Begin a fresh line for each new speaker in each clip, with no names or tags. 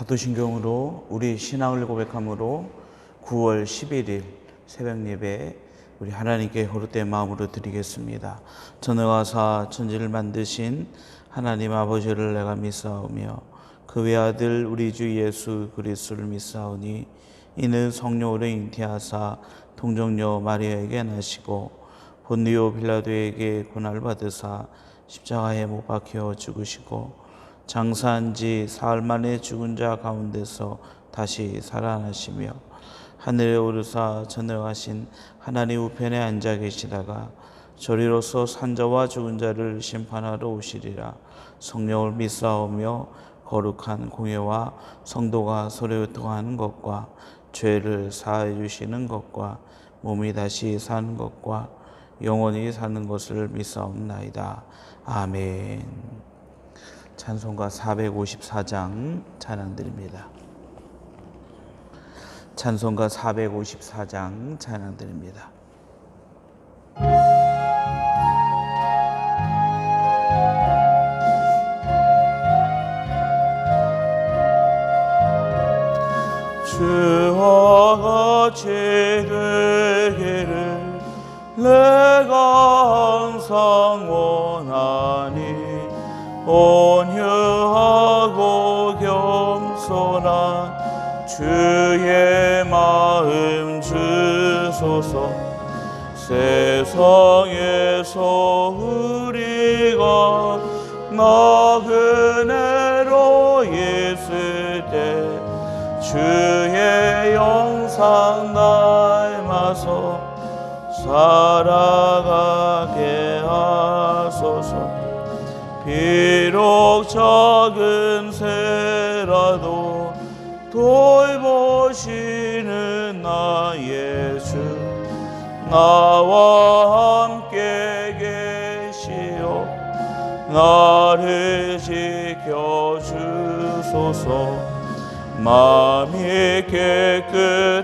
사도신경으로 우리 신앙을 고백함으로 9월 11일 새벽 예배 우리 하나님께 호릇된 마음으로 드리겠습니다. 전능하사 천지를 만드신 하나님 아버지를 내가 믿사오며 그 외아들 우리 주 예수 그리스도를 믿사오니 이는 성령으로 잉태하사 동정녀 마리아에게 나시고 본디오 빌라도에게 고난을 받으사 십자가에 못 박혀 죽으시고 장사한 지 사흘 만에 죽은 자 가운데서 다시 살아나시며 하늘에 오르사 전능하신 하나님 우편에 앉아 계시다가 저리로서 산자와 죽은 자를 심판하러 오시리라. 성령을 믿사오며 거룩한 공예와 성도가 서로 교통하는 것과 죄를 사하여 주시는 것과 몸이 다시 사는 것과 영원히 사는 것을 믿사옵나이다. 아멘. 찬송가 454장 찬양드립니다. 찬송가 454장 찬양드립니다. 주와 같이 되기를 내가 항상 원하니 온유하고 겸손한 주의 마음 주소서. 세상에서 우리가 나그네로 있을 때 주의 영상 닮아서 살아가게 하소서. 비록 작은 새라도 돌보시는 나의 주 나와 함께 계시오 나를 지켜주소서. 마음이 깨끗하기를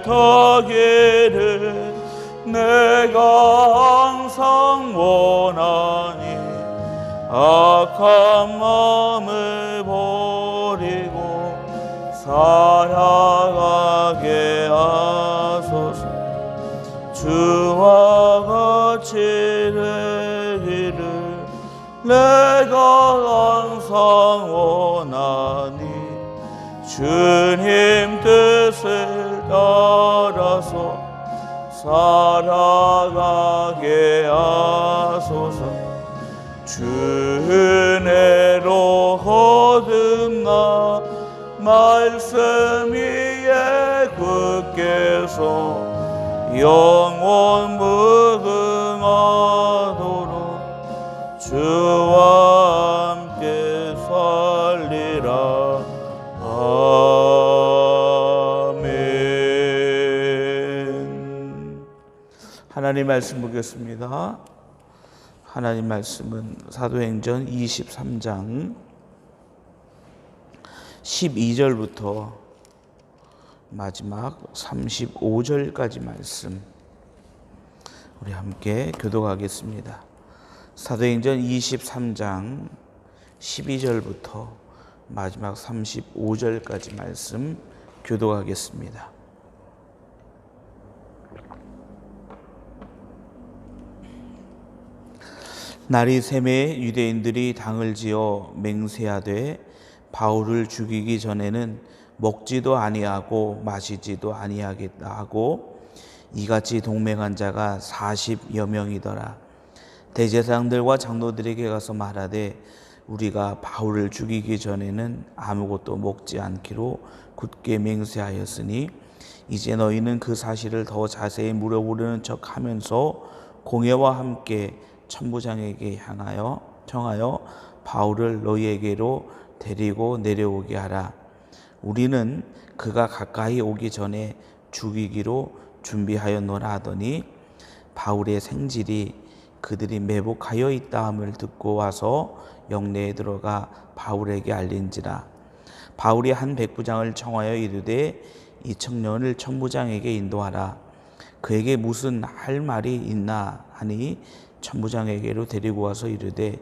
내가 항상 원하니 악한 마음을 버리고 살아가게 하소서. 주와 같이 되기를 내가 항상 원하니 주님 뜻을 따라서 살아가게 하소서. 주 은혜로 거듭나 말씀 위에 굳게서 영원 무궁하도록 주와 함께 살리라. 아멘. 하나님 말씀 보겠습니다. 하나님 말씀은 사도행전 23장 12절부터 마지막 35절까지 말씀 우리 함께 교독하겠습니다. 사도행전 23장 12절부터 마지막 35절까지 말씀 교독하겠습니다. 날이 새매 유대인들이 당을 지어 맹세하되 바울을 죽이기 전에는 먹지도 아니하고 마시지도 아니하겠다 하고 이같이 동맹한 자가 40여 명이더라. 대제사장들과 장로들에게 가서 말하되 우리가 바울을 죽이기 전에는 아무것도 먹지 않기로 굳게 맹세하였으니 이제 너희는 그 사실을 더 자세히 물어보려는 척하면서 공회와 함께 천부장에게 청하여 바울을 너희에게로 데리고 내려오게 하라. 우리는 그가 가까이 오기 전에 죽이기로 준비하였노라 하더니 바울의 생질이 그들이 매복하여 있다함을 듣고 와서 영내에 들어가 바울에게 알린지라. 바울이 한 백부장을 청하여 이르되 이 청년을 천부장에게 인도하라. 그에게 무슨 할 말이 있나 하니 천부장에게로 데리고 와서 이르되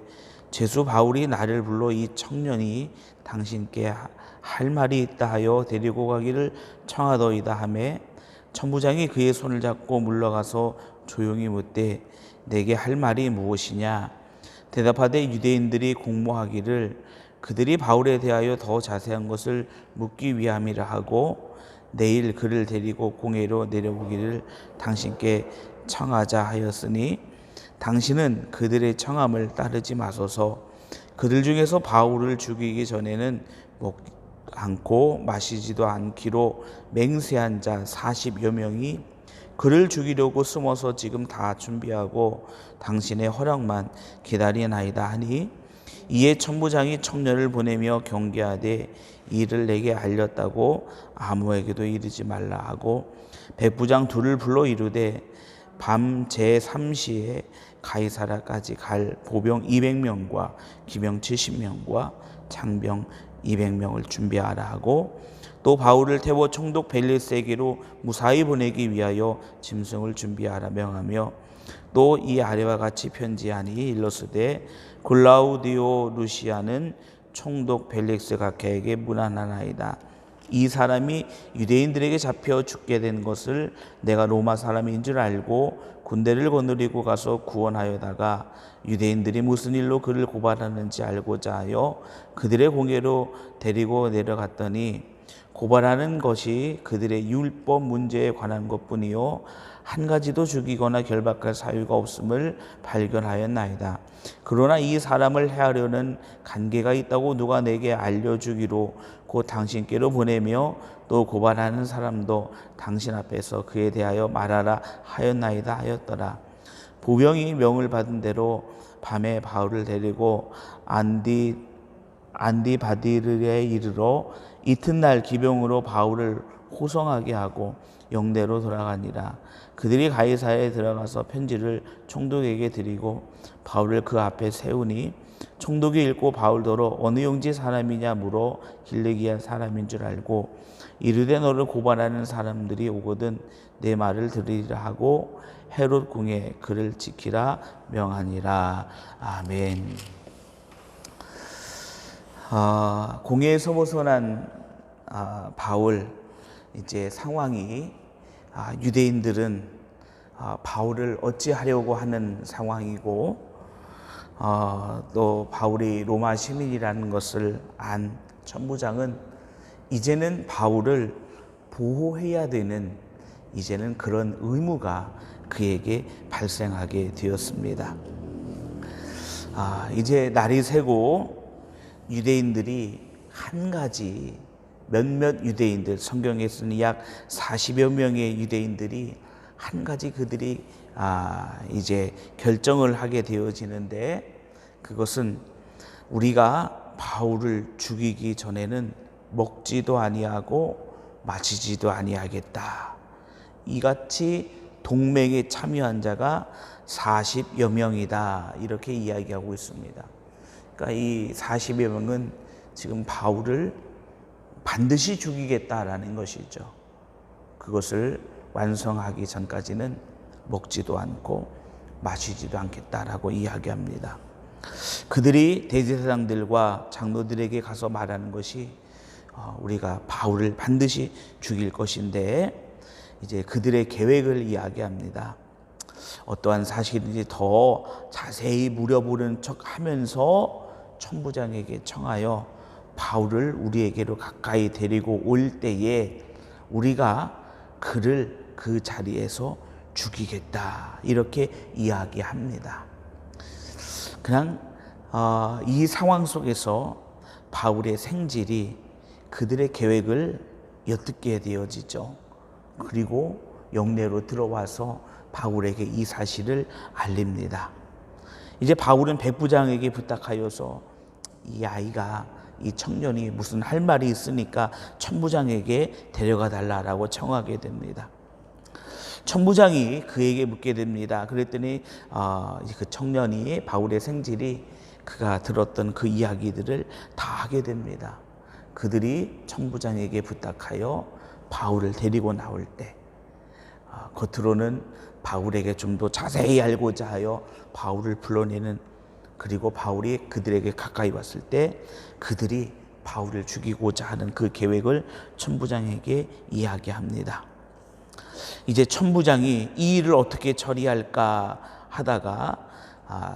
제수 바울이 나를 불러 이 청년이 당신께 할 말이 있다 하여 데리고 가기를 청하더이다 하매 천부장이 그의 손을 잡고 물러가서 조용히 묻되 내게 할 말이 무엇이냐. 대답하되 유대인들이 공모하기를 그들이 바울에 대하여 더 자세한 것을 묻기 위함이라 하고 내일 그를 데리고 공회로 내려오기를 당신께 청하자 하였으니 당신은 그들의 청함을 따르지 마소서. 그들 중에서 바울을 죽이기 전에는 먹지 않고 마시지도 않기로 맹세한 자 40여 명이 그를 죽이려고 숨어서 지금 다 준비하고 당신의 허락만 기다리나이다 하니 이에 천부장이 청년을 보내며 경계하되 이를 내게 알렸다고 아무에게도 이르지 말라 하고 백부장 둘을 불러 이르되 밤 제3시에 가이사라까지 갈 보병 200명과 기병 70명과 창병 200명을 준비하라 하고 또 바울을 태워 총독 벨리스에게로 무사히 보내기 위하여 짐승을 준비하라 명하며 또 이 아래와 같이 편지하니 일러스되 글라우디오 루시아는 총독 벨릭스 각하에게 문안하나이다. 이 사람이 유대인들에게 잡혀 죽게 된 것을 내가 로마 사람인 줄 알고 군대를 거느리고 가서 구원하여다가 유대인들이 무슨 일로 그를 고발하는지 알고자 하여 그들의 공회로 데리고 내려갔더니 고발하는 것이 그들의 율법 문제에 관한 것뿐이요 한 가지도 죽이거나 결박할 사유가 없음을 발견하였나이다. 그러나 이 사람을 해하려는 관계가 있다고 누가 내게 알려주기로 곧 당신께로 보내며 또 고발하는 사람도 당신 앞에서 그에 대하여 말하라 하였나이다 하였더라. 보병이 명을 받은 대로 밤에 바울을 데리고 안디바디르에 이르러 이튿날 기병으로 바울을 호송하게 하고 영내로 돌아가니라. 그들이 가이사야에 들어가서 편지를 총독에게 드리고 바울을 그 앞에 세우니 총독이 읽고 바울더러 어느 영지 사람이냐 물어 길리기아 사람인 줄 알고 이르되 너를 고발하는 사람들이 오거든 내 말을 들으리라 하고 헤롯 궁에 그를 지키라 명하니라. 아멘. 공회에서 벗어난 바울 이제 상황이 유대인들은 바울을 어찌하려고 하는 상황이고 또 바울이 로마 시민이라는 것을 안 천부장은 이제는 바울을 보호해야 되는 이제는 그런 의무가 그에게 발생하게 되었습니다. 이제 날이 새고 유대인들이 한 가지 몇몇 유대인들 성경에 쓰는 약 40여 명의 유대인들이 한 가지 그들이 이제 결정을 하게 되어지는데 그것은 우리가 바울을 죽이기 전에는 먹지도 아니하고 마시지도 아니하겠다. 이같이 동맹에 참여한 자가 40여 명이다. 이렇게 이야기하고 있습니다. 그러니까 이 40여 명은 지금 바울을 반드시 죽이겠다라는 것이죠. 그것을 완성하기 전까지는 먹지도 않고 마시지도 않겠다라고 이야기합니다. 그들이 대제사장들과 장로들에게 가서 말하는 것이 우리가 바울을 반드시 죽일 것인데 이제 그들의 계획을 이야기합니다. 어떠한 사실인지 더 자세히 물어보는 척하면서 천부장에게 청하여 바울을 우리에게로 가까이 데리고 올 때에 우리가 그를 그 자리에서 죽이겠다 이렇게 이야기합니다. 그냥 이 상황 속에서 바울의 생질이 그들의 계획을 엿듣게 되어지죠. 그리고 영내로 들어와서 바울에게 이 사실을 알립니다. 이제 바울은 백부장에게 부탁하여서 이 청년이 무슨 할 말이 있으니까 천부장에게 데려가 달라라고 청하게 됩니다. 천부장이 그에게 묻게 됩니다. 그랬더니 그 청년이 바울의 생질이 그가 들었던 그 이야기들을 다 하게 됩니다. 그들이 천부장에게 부탁하여 바울을 데리고 나올 때 겉으로는 바울에게 좀 더 자세히 알고자 하여 바울을 불러내는 그리고 바울이 그들에게 가까이 왔을 때 그들이 바울을 죽이고자 하는 그 계획을 천부장에게 이야기합니다. 이제 천부장이 이 일을 어떻게 처리할까 하다가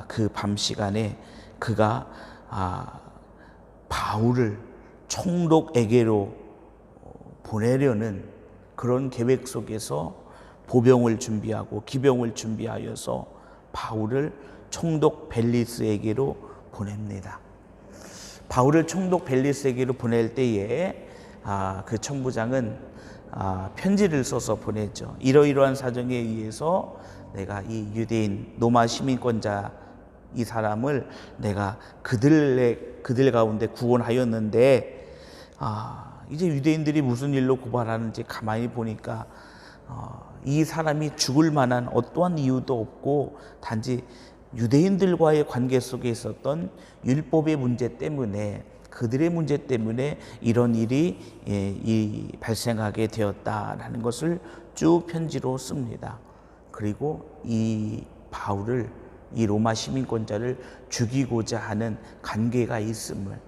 그 밤 시간에 그가 바울을 총독에게로 보내려는 그런 계획 속에서 보병을 준비하고 기병을 준비하여서 바울을 총독 벨리스에게로 보냅니다. 바울을 총독 벨리스에게로 보낼 때에 그 천부장은 편지를 써서 보냈죠. 이러이러한 사정에 의해서 내가 이 유대인 로마 시민권자 이 사람을 내가 그들 가운데 구원하였는데 이제 유대인들이 무슨 일로 고발하는지 가만히 보니까 이 사람이 죽을 만한 어떠한 이유도 없고 단지 유대인들과의 관계 속에 있었던 율법의 문제 때문에 그들의 문제 때문에 이런 일이 발생하게 되었다라는 것을 쭉 편지로 씁니다. 그리고 이 바울을 이 로마 시민권자를 죽이고자 하는 관계가 있음을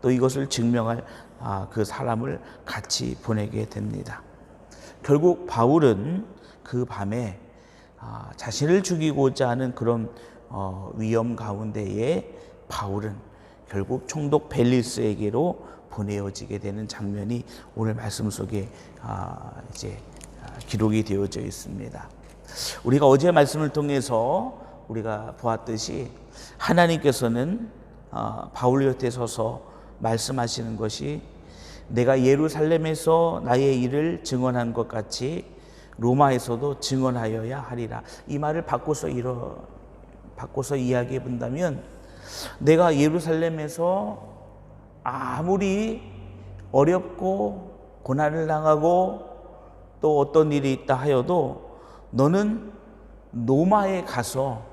또 이것을 증명할 그 사람을 같이 보내게 됩니다. 결국 바울은 그 밤에 자신을 죽이고자 하는 그런 위험 가운데에 바울은 결국 총독 벨리스에게로 보내어지게 되는 장면이 오늘 말씀 속에 이제 기록이 되어져 있습니다. 우리가 어제 말씀을 통해서 우리가 보았듯이 하나님께서는 바울 곁에 서서 말씀하시는 것이 내가 예루살렘에서 나의 일을 증언한 것 같이 로마에서도 증언하여야 하리라. 이 말을 바꿔서 이야기해 본다면 내가 예루살렘에서 아무리 어렵고 고난을 당하고 또 어떤 일이 있다 하여도 너는 로마에 가서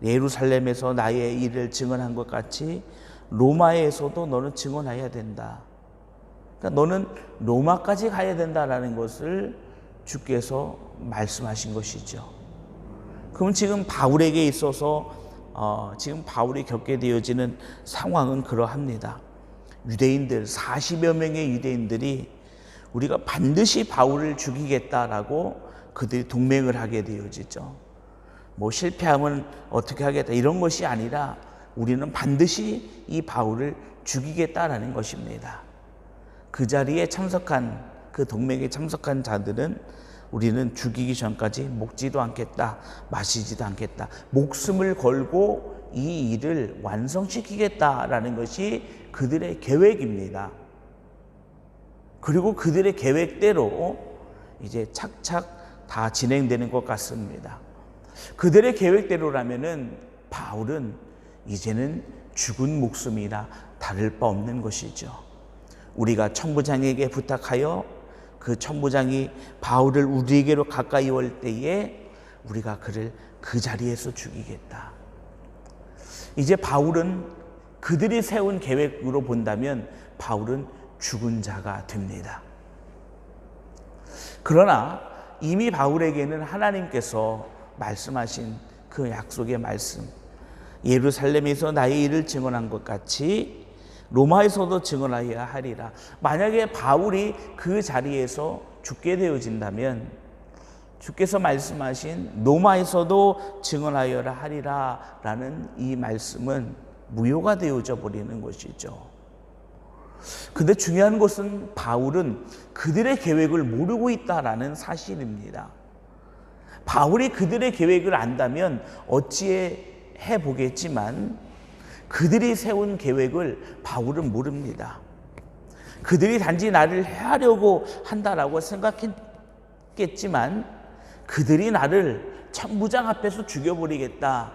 예루살렘에서 나의 일을 증언한 것 같이 로마에서도 너는 증언해야 된다. 그러니까 너는 로마까지 가야 된다라는 것을 주께서 말씀하신 것이죠. 그럼 지금 바울에게 있어서 지금 바울이 겪게 되어지는 상황은 그러합니다. 유대인들 40여 명의 유대인들이 우리가 반드시 바울을 죽이겠다라고 그들이 동맹을 하게 되어지죠. 뭐 실패하면 어떻게 하겠다 이런 것이 아니라 우리는 반드시 이 바울을 죽이겠다라는 것입니다. 그 자리에 참석한 그 동맹에 참석한 자들은 우리는 죽이기 전까지 먹지도 않겠다, 마시지도 않겠다, 목숨을 걸고 이 일을 완성시키겠다라는 것이 그들의 계획입니다. 그리고 그들의 계획대로 이제 착착 다 진행되는 것 같습니다. 그들의 계획대로라면은 바울은 이제는 죽은 목숨이나 다를 바 없는 것이죠. 우리가 천부장에게 부탁하여 그 천부장이 바울을 우리에게로 가까이 올 때에 우리가 그를 그 자리에서 죽이겠다. 이제 바울은 그들이 세운 계획으로 본다면 바울은 죽은 자가 됩니다. 그러나 이미 바울에게는 하나님께서 말씀하신 그 약속의 말씀, 예루살렘에서 나의 일을 증언한 것 같이 로마에서도 증언하여야 하리라. 만약에 바울이 그 자리에서 죽게 되어진다면 주께서 말씀하신 로마에서도 증언하여라 하리라 라는 이 말씀은 무효가 되어져 버리는 것이죠. 근데 중요한 것은 바울은 그들의 계획을 모르고 있다라는 사실입니다. 바울이 그들의 계획을 안다면 어찌해 보겠지만 그들이 세운 계획을 바울은 모릅니다. 그들이 단지 나를 해하려고 한다라고 생각했겠지만 그들이 나를 천부장 앞에서 죽여버리겠다.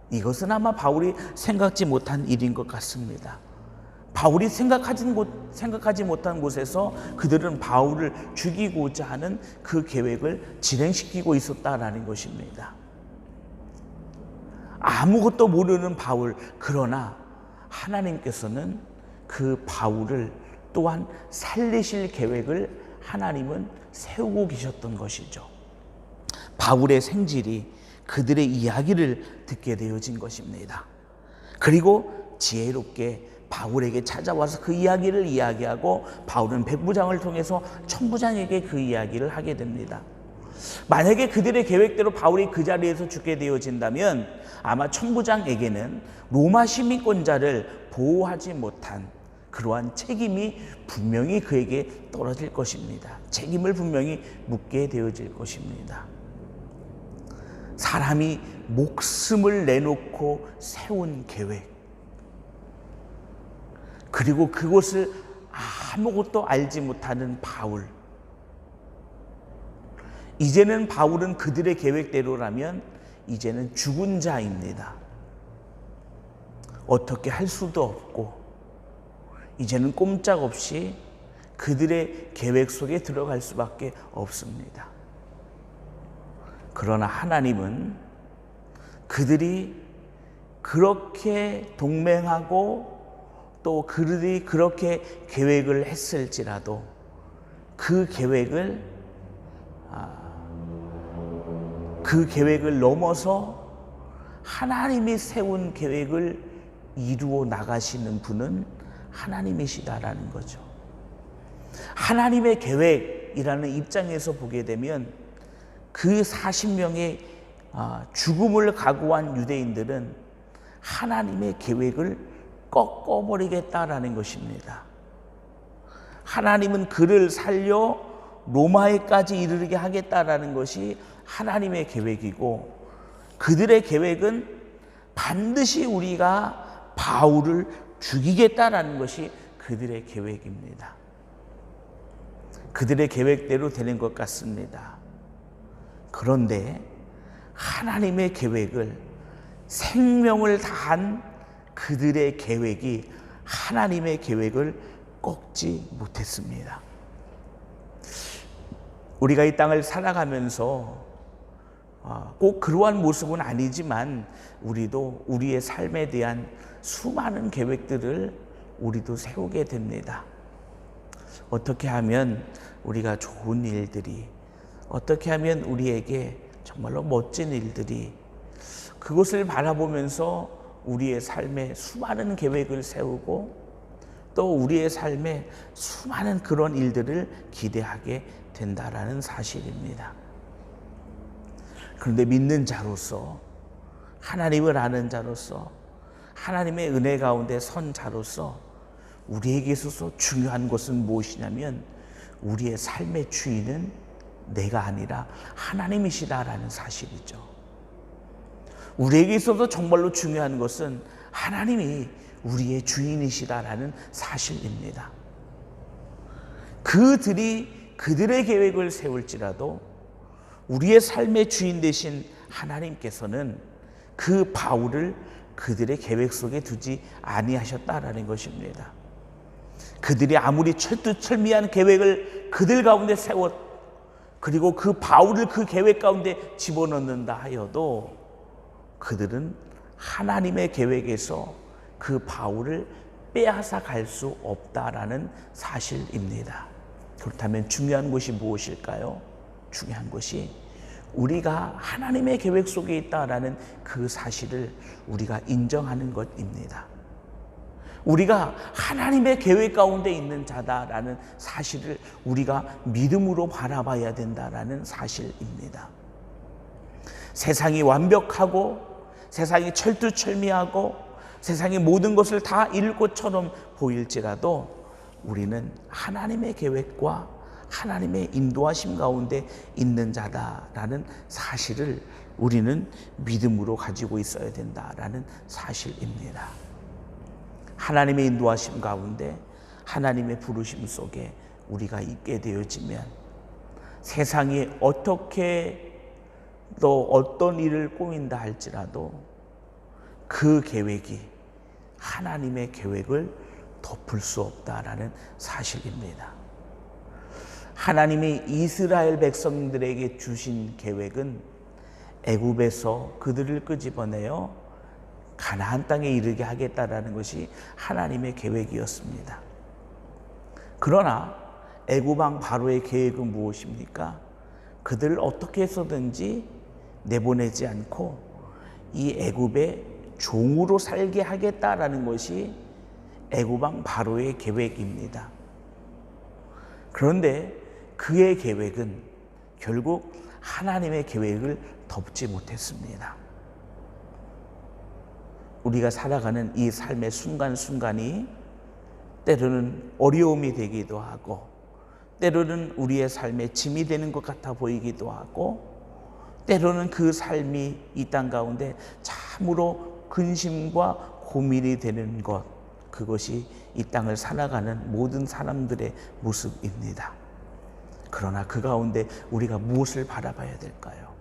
이것은 아마 바울이 생각지 못한 일인 것 같습니다. 바울이 생각하지 못한 곳에서 그들은 바울을 죽이고자 하는 그 계획을 진행시키고 있었다라는 것입니다. 아무것도 모르는 바울, 그러나 하나님께서는 그 바울을 또한 살리실 계획을 하나님은 세우고 계셨던 것이죠. 바울의 생질이 그들의 이야기를 듣게 되어진 것입니다. 그리고 지혜롭게 바울에게 찾아와서 그 이야기를 이야기하고 바울은 백부장을 통해서 천부장에게 그 이야기를 하게 됩니다. 만약에 그들의 계획대로 바울이 그 자리에서 죽게 되어진다면 아마 천부장에게는 로마 시민권자를 보호하지 못한 그러한 책임이 분명히 그에게 떨어질 것입니다. 책임을 분명히 묻게 되어질 것입니다. 사람이 목숨을 내놓고 세운 계획, 그리고 그것을 아무것도 알지 못하는 바울. 이제는 바울은 그들의 계획대로라면 이제는 죽은 자입니다. 어떻게 할 수도 없고 이제는 꼼짝없이 그들의 계획 속에 들어갈 수밖에 없습니다. 그러나 하나님은 그들이 그렇게 동맹하고 또 그들이 그렇게 계획을 했을지라도 그 계획을 넘어서 하나님이 세운 계획을 이루어 나가시는 분은 하나님이시다라는 거죠. 하나님의 계획이라는 입장에서 보게 되면 그 40명의 죽음을 각오한 유대인들은 하나님의 계획을 꺾어버리겠다라는 것입니다. 하나님은 그를 살려 로마에까지 이르게 하겠다라는 것이 하나님의 계획이고, 그들의 계획은 반드시 우리가 바울을 죽이겠다라는 것이 그들의 계획입니다. 그들의 계획대로 되는 것 같습니다. 그런데 하나님의 계획을, 생명을 다한 그들의 계획이 하나님의 계획을 꺾지 못했습니다. 우리가 이 땅을 살아가면서 꼭 그러한 모습은 아니지만 우리도 우리의 삶에 대한 수많은 계획들을 우리도 세우게 됩니다. 어떻게 하면 우리가 좋은 일들이, 어떻게 하면 우리에게 정말로 멋진 일들이, 그것을 바라보면서 우리의 삶에 수많은 계획을 세우고 또 우리의 삶에 수많은 그런 일들을 기대하게 된다라는 사실입니다. 그런데 믿는 자로서, 하나님을 아는 자로서, 하나님의 은혜 가운데 선 자로서 우리에게 있어서 중요한 것은 무엇이냐면 우리의 삶의 주인은 내가 아니라 하나님이시다라는 사실이죠. 우리에게 있어서 정말로 중요한 것은 하나님이 우리의 주인이시다라는 사실입니다. 그들이 그들의 계획을 세울지라도 우리의 삶의 주인 되신 하나님께서는 그 바울을 그들의 계획 속에 두지 아니하셨다라는 것입니다. 그들이 아무리 철두철미한 계획을 그들 가운데 세웠, 그리고 그 바울을 그 계획 가운데 집어넣는다 하여도 그들은 하나님의 계획에서 그 바울을 빼앗아 갈 수 없다라는 사실입니다. 그렇다면 중요한 것이 무엇일까요? 중요한 것이 우리가 하나님의 계획 속에 있다라는 그 사실을 우리가 인정하는 것입니다. 우리가 하나님의 계획 가운데 있는 자다라는 사실을 우리가 믿음으로 바라봐야 된다라는 사실입니다. 세상이 완벽하고 세상이 철두철미하고 세상의 모든 것을 다 이룰 것처럼 보일지라도 우리는 하나님의 계획과 하나님의 인도하심 가운데 있는 자다라는 사실을 우리는 믿음으로 가지고 있어야 된다라는 사실입니다. 하나님의 인도하심 가운데, 하나님의 부르심 속에 우리가 있게 되어지면 세상이 어떻게 또 어떤 일을 꾸민다 할지라도 그 계획이 하나님의 계획을 덮을 수 없다라는 사실입니다. 하나님이 이스라엘 백성들에게 주신 계획은 애굽에서 그들을 끄집어내어 가나안 땅에 이르게 하겠다라는 것이 하나님의 계획이었습니다. 그러나 애굽 왕 바로의 계획은 무엇입니까? 그들을 어떻게 해서든지 내보내지 않고 이 애굽의 종으로 살게 하겠다라는 것이 애굽 왕 바로의 계획입니다. 그런데 그의 계획은 결국 하나님의 계획을 덮지 못했습니다. 우리가 살아가는 이 삶의 순간순간이 때로는 어려움이 되기도 하고, 때로는 우리의 삶에 짐이 되는 것 같아 보이기도 하고, 때로는 그 삶이 이 땅 가운데 참으로 근심과 고민이 되는 것, 그것이 이 땅을 살아가는 모든 사람들의 모습입니다. 그러나 그 가운데 우리가 무엇을 바라봐야 될까요?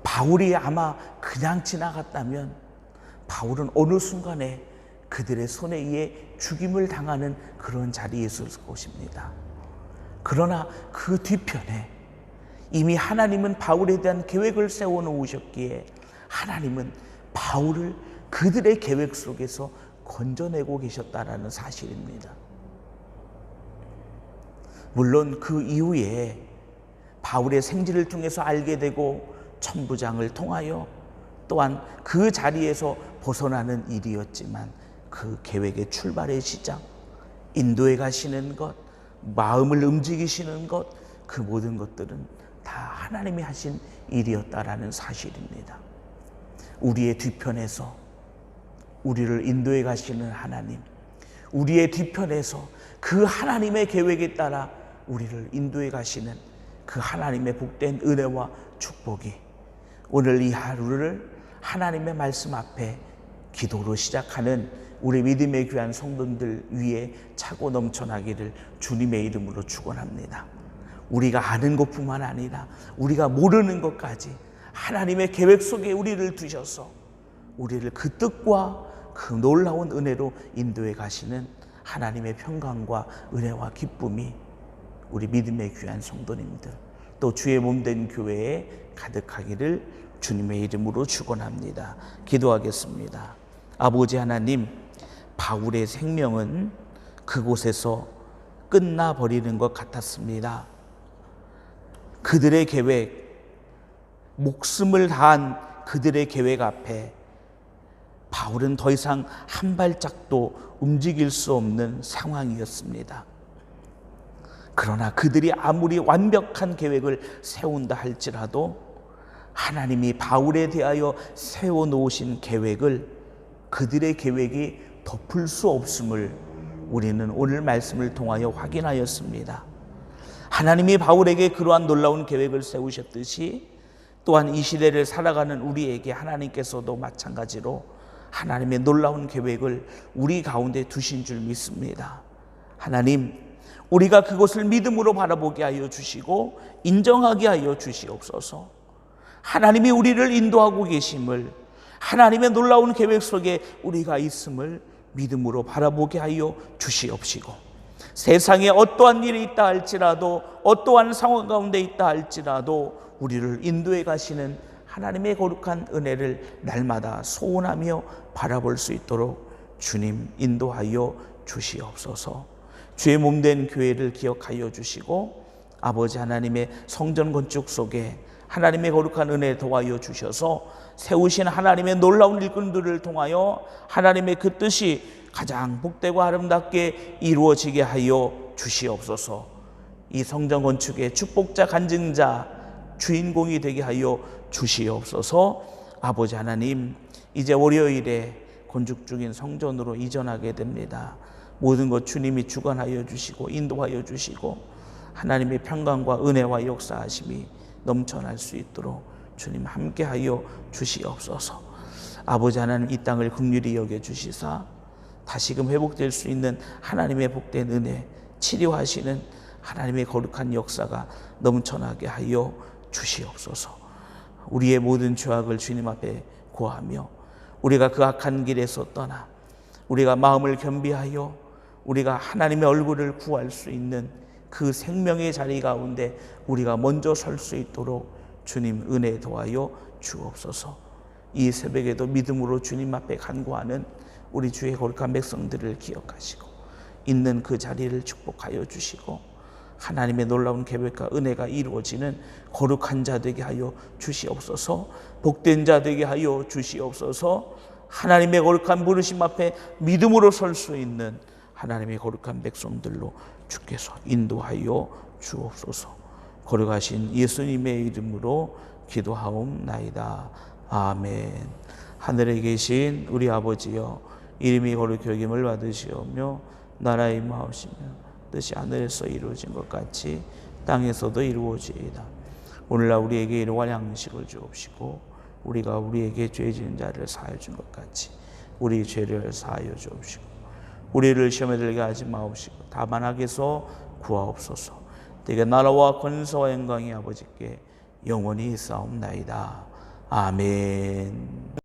바울이 아마 그냥 지나갔다면 바울은 어느 순간에 그들의 손에 의해 죽임을 당하는 그런 자리에 있을 것입니다. 그러나 그 뒤편에 이미 하나님은 바울에 대한 계획을 세워놓으셨기에 하나님은 바울을 그들의 계획 속에서 건져내고 계셨다라는 사실입니다. 물론 그 이후에 바울의 생지를 통해서 알게 되고 천부장을 통하여 또한 그 자리에서 벗어나는 일이었지만, 그 계획의 출발의 시작, 인도에 가시는 것, 마음을 움직이시는 것, 그 모든 것들은 다 하나님이 하신 일이었다라는 사실입니다. 우리의 뒤편에서 우리를 인도에 가시는 하나님, 우리의 뒤편에서 그 하나님의 계획에 따라 우리를 인도에 가시는 그 하나님의 복된 은혜와 축복이 오늘 이 하루를 하나님의 말씀 앞에 기도로 시작하는 우리 믿음의 귀한 성도들 위에 차고 넘쳐나기를 주님의 이름으로 축원합니다. 우리가 아는 것뿐만 아니라 우리가 모르는 것까지 하나님의 계획 속에 우리를 두셔서 우리를 그 뜻과 그 놀라운 은혜로 인도해 가시는 하나님의 평강과 은혜와 기쁨이 우리 믿음의 귀한 성도님들, 또 주의 몸된 교회에 가득하기를 주님의 이름으로 축원합니다. 기도하겠습니다. 아버지 하나님, 바울의 생명은 그곳에서 끝나버리는 것 같았습니다. 그들의 계획, 목숨을 다한 그들의 계획 앞에 바울은 더 이상 한 발짝도 움직일 수 없는 상황이었습니다. 그러나 그들이 아무리 완벽한 계획을 세운다 할지라도 하나님이 바울에 대하여 세워놓으신 계획을, 그들의 계획이 덮을 수 없음을 우리는 오늘 말씀을 통하여 확인하였습니다. 하나님이 바울에게 그러한 놀라운 계획을 세우셨듯이 또한 이 시대를 살아가는 우리에게 하나님께서도 마찬가지로 하나님의 놀라운 계획을 우리 가운데 두신 줄 믿습니다. 하나님, 우리가 그것을 믿음으로 바라보게 하여 주시고 인정하게 하여 주시옵소서. 하나님이 우리를 인도하고 계심을, 하나님의 놀라운 계획 속에 우리가 있음을 믿음으로 바라보게 하여 주시옵시고, 세상에 어떠한 일이 있다 할지라도, 어떠한 상황 가운데 있다 할지라도 우리를 인도해 가시는 하나님의 거룩한 은혜를 날마다 소원하며 바라볼 수 있도록 주님 인도하여 주시옵소서. 주의 몸된 교회를 기억하여 주시고 아버지 하나님의 성전 건축 속에 하나님의 거룩한 은혜 도와여 주셔서 세우신 하나님의 놀라운 일꾼들을 통하여 하나님의 그 뜻이 가장 복되고 아름답게 이루어지게 하여 주시옵소서. 이 성전 건축의 축복자, 간증자, 주인공이 되게 하여 주시옵소서. 아버지 하나님, 이제 월요일에 건축 중인 성전으로 이전하게 됩니다. 모든 것 주님이 주관하여 주시고 인도하여 주시고 하나님의 평강과 은혜와 역사하심이 넘쳐날 수 있도록 주님 함께하여 주시옵소서. 아버지 하나님, 이 땅을 긍휼히 여겨주시사 다시금 회복될 수 있는 하나님의 복된 은혜, 치료하시는 하나님의 거룩한 역사가 넘쳐나게 하여 주시옵소서. 우리의 모든 죄악을 주님 앞에 고하며 우리가 그 악한 길에서 떠나 우리가 마음을 겸비하여 우리가 하나님의 얼굴을 구할 수 있는 그 생명의 자리 가운데 우리가 먼저 설 수 있도록 주님 은혜 도와여 주옵소서. 이 새벽에도 믿음으로 주님 앞에 간구하는 우리 주의 거룩한 백성들을 기억하시고 있는 그 자리를 축복하여 주시고 하나님의 놀라운 계획과 은혜가 이루어지는 거룩한 자 되게 하여 주시옵소서. 복된 자 되게 하여 주시옵소서. 하나님의 거룩한 부르심 앞에 믿음으로 설 수 있는 하나님의 거룩한 백성들로 주께서 인도하여 주옵소서. 거룩하신 예수님의 이름으로 기도하옵나이다. 아멘. 하늘에 계신 우리 아버지여, 이름이 거룩히 여김을 받으시오며 나라의 임하옵시며 뜻이 하늘에서 이루어진 것 같이 땅에서도 이루어지이다. 오늘날 우리에게 일용할 양식을 주옵시고 우리가 우리에게 죄 지은 자를 사하여 준 것 같이 우리 죄를 사하여 주옵시고 우리를 시험에 들게 하지 마옵시고 다만 악에서 구하옵소서. 대개 나라와 권세와 영광이 아버지께 영원히 있사옵나이다. 아멘.